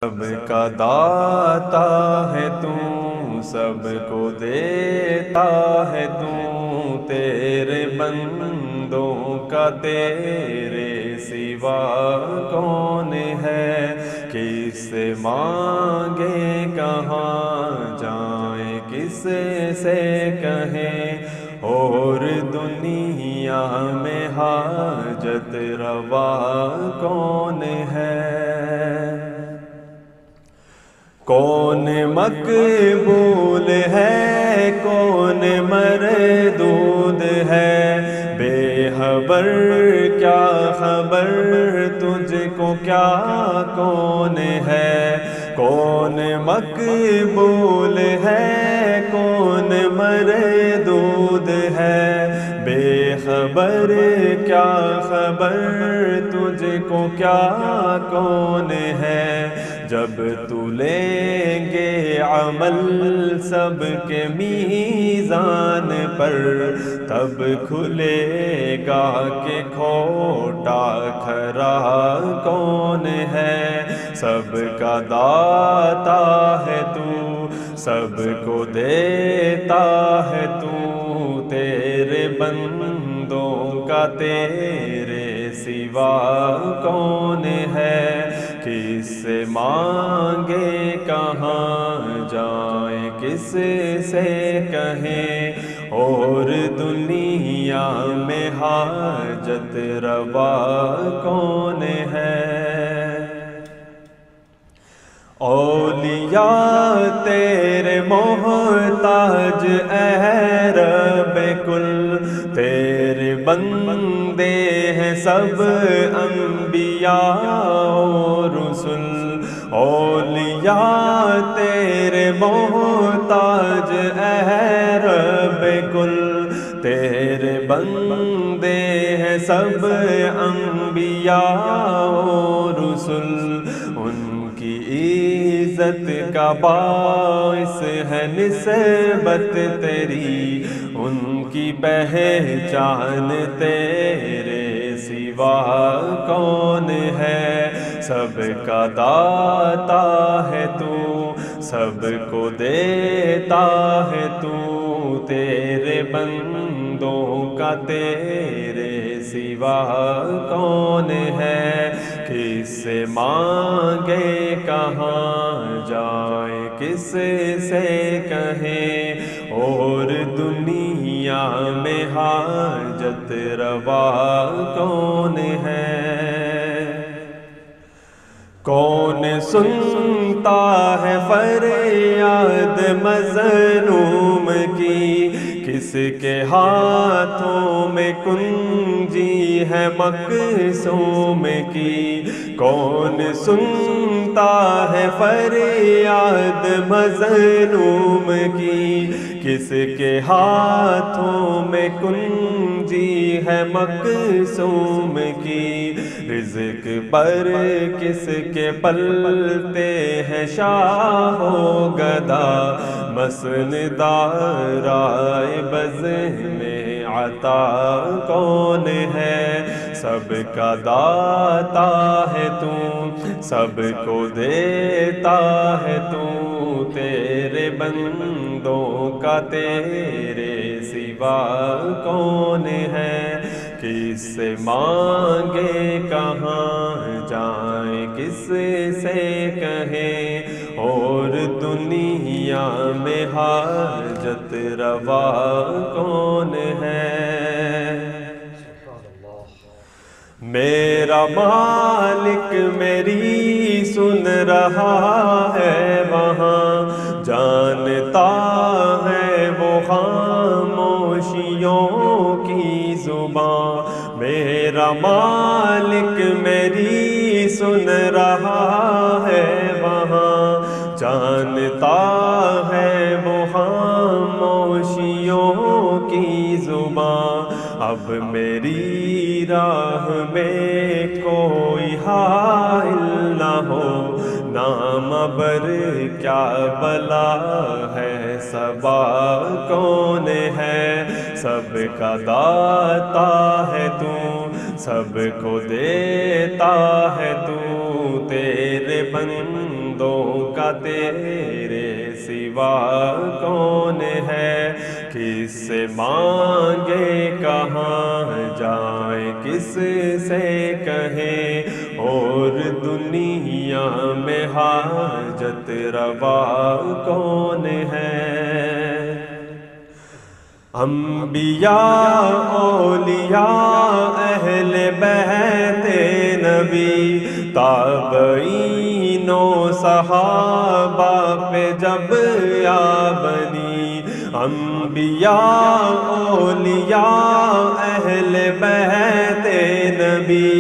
سب کا داتا ہے تو، سب کو دیتا ہے تو، تیرے بندوں کا تیرے سوا کون ہے؟ کس سے مانگے کہاں جائیں، کس سے کہیں اور دنیا میں حاجت روا کون ہے؟ کون مقبول ہے کون مردود ہے، بے خبر کیا خبر تجھ کو کیا کون ہے؟ کون مقبول ہے کون مردود ہے، بے خبر کیا خبر تجھ کو کیا کون ہے؟ جب تو لیں گے عمل سب کے میزان پر، تب کھلے گا کہ کھوٹا کھرا کون ہے؟ سب کا داتا ہے تو، سب کو دیتا ہے تو، تیرے بندوں کا تیرے سوا کون ہے؟ کس سے مانگے کہاں جائیں، کس سے کہیں اور دنیا میں حاجت روا کون ہے؟ اولیاء تیرے محتاج اے رب کل، تیرے بندے ہیں سب انبیاء و رسل۔ اولیاء تیرے محتاج اے رب کل، تیرے بندے ہیں سب انبیاء و رسل۔ ان کی عزت کا باعث ہے نسبت تیری، ان کی پہچان تیرے سوا کون ہے؟ سب کا داتا ہے تو، سب کو دیتا ہے تو، تیرے بندوں کا تیرے سوا کون ہے؟ کس سے مانگے کہاں جائیں، کس سے کہیں اور دنیا میں حاجت روا کون ہے؟ کون سنتا ہے فریاد مظلوم کی، کس کے ہاتھوں میں کنجی ہے مقصوم کی؟ کون سنتا ہے فریاد مظلوم کی، کس کے ہاتھوں میں کنجی ہے مقصوم کی؟ رزق پر کس کے پلتے ہیں شاہ و گدا، مسندہ رائے بز میں عطا کون ہے؟ سب کا داتا ہے تو، سب کو دیتا ہے تو، تیرے بندوں کا تیرے سوا کون ہے؟ کس سے مانگے کہاں جائیں، کس سے کہیں اور دنیا میں حاجت روا کون ہے؟ میرا مالک میری سن رہا ہے وہاں، جانتا ہے وہ خاموشیوں کی زبان۔ میرا مالک میری سن رہا ہے وہاں، جانتا ہے وہ خاموشیوں کی زبان۔ اب میری راہ میں کوئی حائل نہ ہو، نام بر کیا بلا ہے صبا کون ہے؟ سب کا داتا ہے تو، سب کو دیتا ہے تو، تیرے بندے بندوں کا تیرے سوا کون ہے؟ کس سے مانگے کہاں جائیں، کس سے کہیں اور دنیا میں حاجت روا کون ہے؟ انبیاء اولیاء اہل بیت نبی تابعین و صحابہ پہ جب یا بنی، انبیاء اولیاء اہل بیت نبی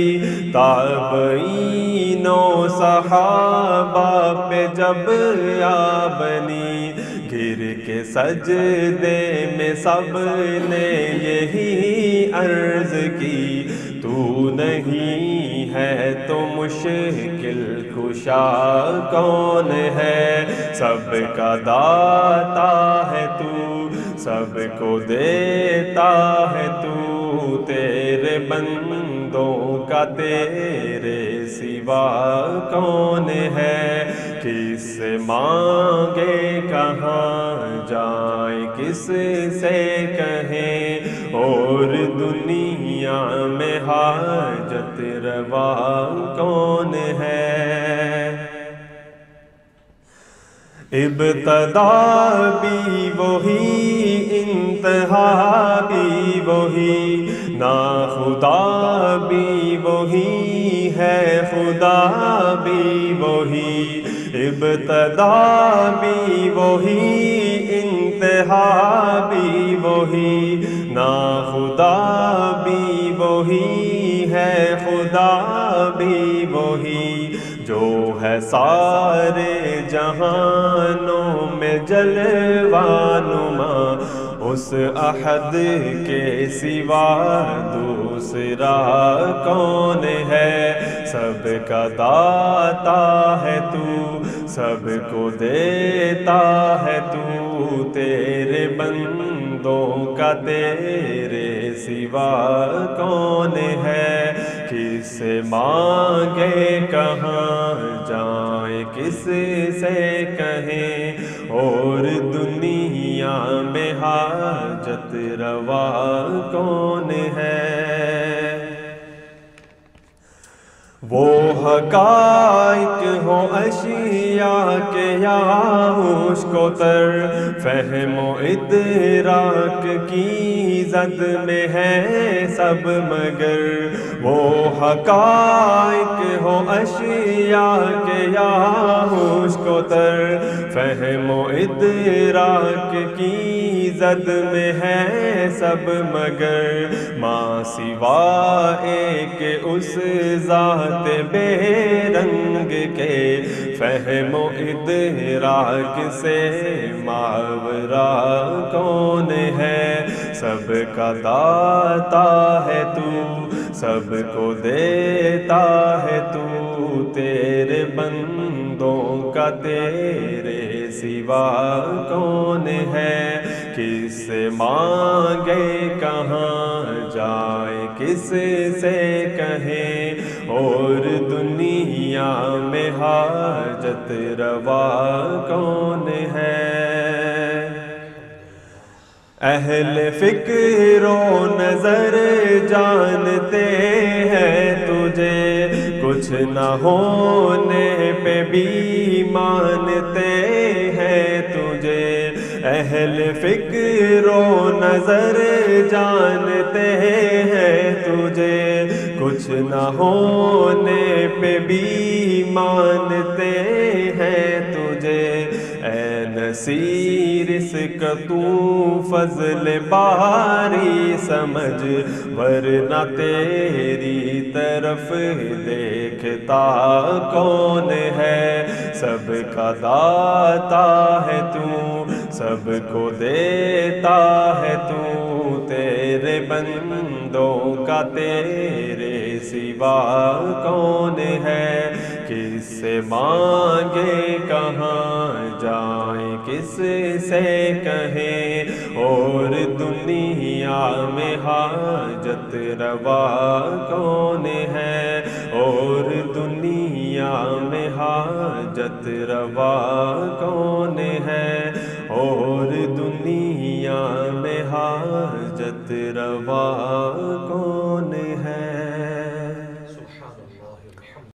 تابعین و صحابہ پہ جب یا بنی، گر کے سجدے میں سب نے یہی عرض کی، تو نہیں ہے تو مشکل کشا کون ہے؟ سب کا داتا ہے تو، سب کو دیتا ہے تو، تیرے بندوں کا تیرے سوا کون ہے؟ کس سے مانگے کہاں جائیں، کس سے کہیں اور دنیا میں حاجت روا کون ہے؟ ابتدا بھی وہی، انتہا بھی وہی، ناخدا بھی وہی ہے، خدا بھی وہی، ابتدا بھی وہی، انتہا بھی وہی، ناخدا بھی وہی ہے، خدا بھی وہی، جو ہے سارے جہانوں میں جلوہ نما، اس احد کے سوا دوسرا کون ہے؟ سب کا داتا ہے تو، سب کو دیتا ہے تو، تیرے بندوں کا تیرے سوا کون ہے؟ کس سے مانگے کہاں جائیں، کس سے کہیں اور دنیا میں حاجت روا کون ہے؟ وہ حقائق ہو اشیاء کے یا مشک و تر، فہم و ادراک کی زد میں ہے سب مگر، وہ حقائق ہو اشیاء کے یا مشک و تر، فہم و ادراک کی زد میں ہے سب مگر، ما سوا ایک اس ذات بے رنگ کے، فہم و ادراک سے ماورا کون ہے؟ سب کا داتا ہے تو، سب کو دیتا ہے تو، تیرے بندوں کا تیرے سوا کون ہے؟ کس سے مانگے کہاں جائیں، کس سے کہیں اور دنیا میں حاجت روا کون ہے؟ اہل فکر و نظر جانتے ہیں تجھے، کچھ نہ ہونے پہ بھی مانتے ہیں تجھے، اہل فکر و نظر جانتے ہیں تجھے، کچھ نہ ہونے پہ بھی مانتے ہیں تجھے، اے نصیر اس کا تو فضل باری سمجھ، ورنہ تیری طرف دیکھتا کون ہے؟ سب کا داتا ہے تو، سب کو دیتا ہے تو، تیرے بندوں کا تیرے سوا کون ہے؟ کس سے مانگے کہاں جائیں، کس سے کہیں اور دنیا میں حاجت روا کون ہے؟ اور دنیا دنیا میں حاجت روا کون ہے، اور دنیا میں حاجت روا کون